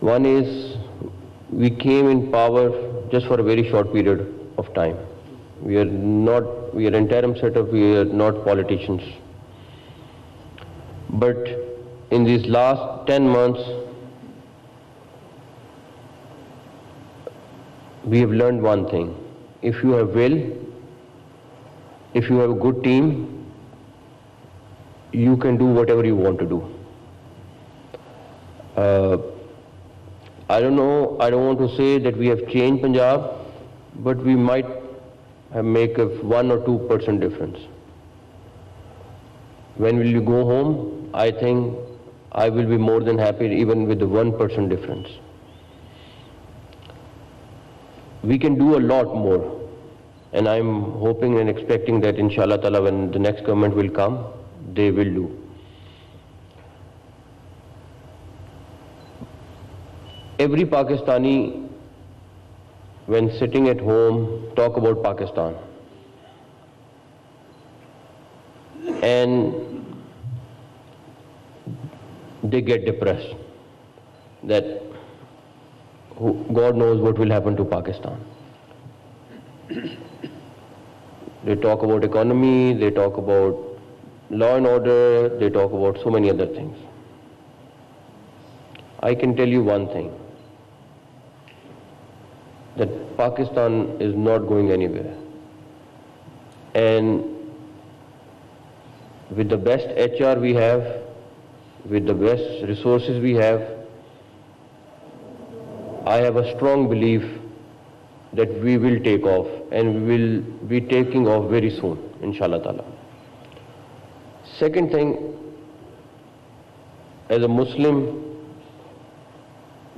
One is we came in power just for a very short period of time. We are interim setup, we are not politicians. But in these last 10 months, we have learned one thing. If you have will, if you have a good team, you can do whatever you want to do. I don't know, I don't want to say that we have changed Punjab, but we might have make a 1 or 2% difference. When will you go home? I think I will be more than happy even with the 1% difference. We can do a lot more, and I'm hoping and expecting that inshallah ta'ala when the next government will come, they will do. Every Pakistani, when sitting at home, talk about Pakistan. And they get depressed that God knows what will happen to Pakistan. They talk about economy, they talk about law and order, they talk about so many other things. I can tell you one thing, that Pakistan is not going anywhere. And with the best HR we have, with the best resources we have, I have a strong belief that we will take off, and we will be taking off very soon, inshallah ta'ala. Second thing, as a Muslim,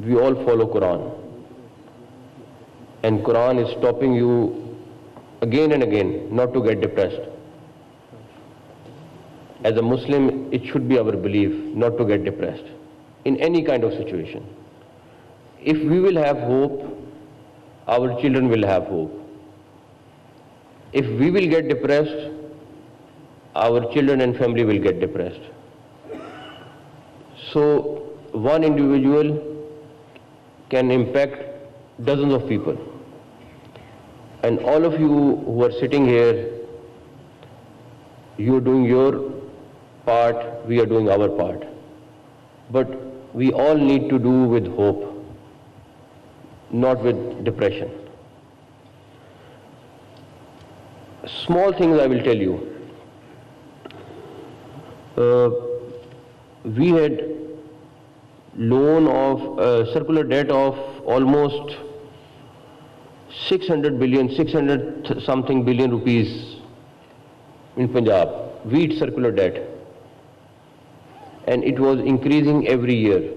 we all follow Quran. And Quran is stopping you again and again not to get depressed. As a Muslim, it should be our belief not to get depressed in any kind of situation. If we will have hope, our children will have hope. If we will get depressed, our children and family will get depressed. So one individual can impact dozens of people. And all of you who are sitting here, you are doing your part, we are doing our part. But we all need to do with hope, not with depression. Small things I will tell you. We had loan of circular debt of almost 600 something billion rupees in Punjab, wheat circular debt, and it was increasing every year.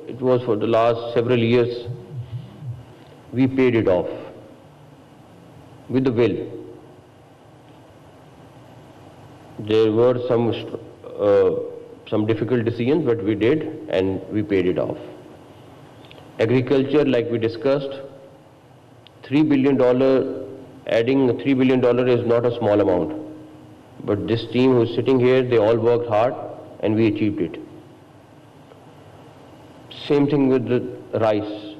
It was for the last several years. We paid it off with the will. There were some difficult decisions, but we did, and we paid it off. Agriculture, like we discussed, $3 billion, adding $3 billion is not a small amount. But this team who is sitting here, they all worked hard and we achieved it. Same thing with the rice.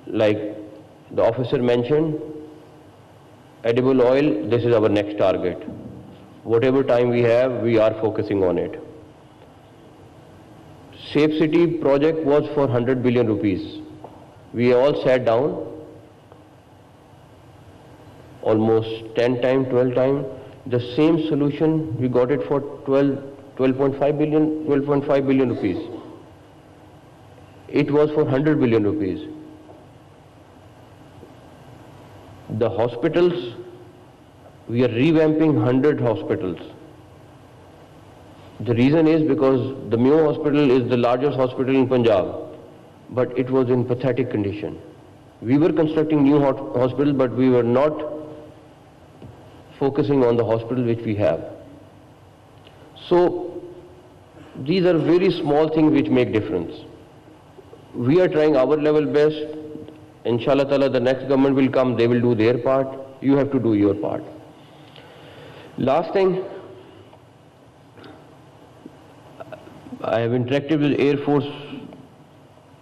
Like the officer mentioned, edible oil, this is our next target. Whatever time we have, we are focusing on it. Safe City project was for 100 billion rupees. We all sat down, almost 10 times, 12 times. The same solution, we got it for 12.5 billion rupees. It was for 100 billion rupees. The hospitals, we are revamping 100 hospitals. The reason is because the Mayo Hospital is the largest hospital in Punjab, but it was in pathetic condition. We were constructing new hospital, but we were not focusing on the hospital which we have. So these are very small things which make difference. We are trying our level best. Inshallah ta'ala, the next government will come, they will do their part. You have to do your part. Last thing, I have interacted with Air Force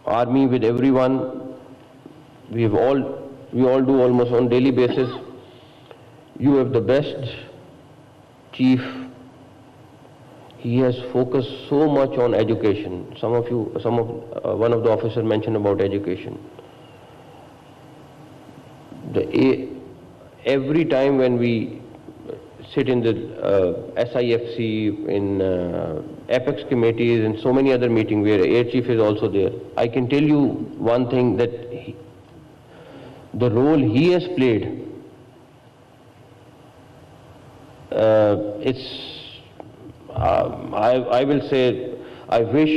army, with everyone. We all do almost on daily basis. You have the best chief. He has focused so much on education. One of the officers mentioned about education. Every time when we sit in the SIFC, in Apex committees, and so many other meetings where Air Chief is also there, I can tell you one thing, that the role he has played, I will say, I wish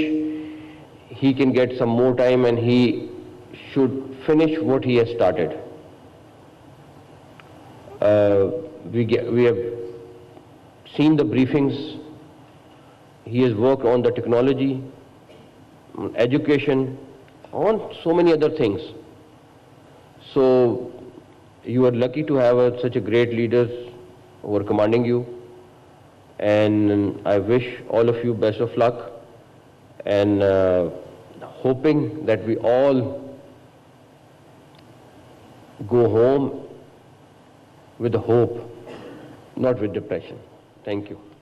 he can get some more time and he should finish what he has started. We have seen the briefings. He has worked on the technology, on education, on so many other things. So you are lucky to have such a great leaders who are commanding you, and I wish all of you best of luck, and hoping that we all go home with hope, not with depression. Thank you.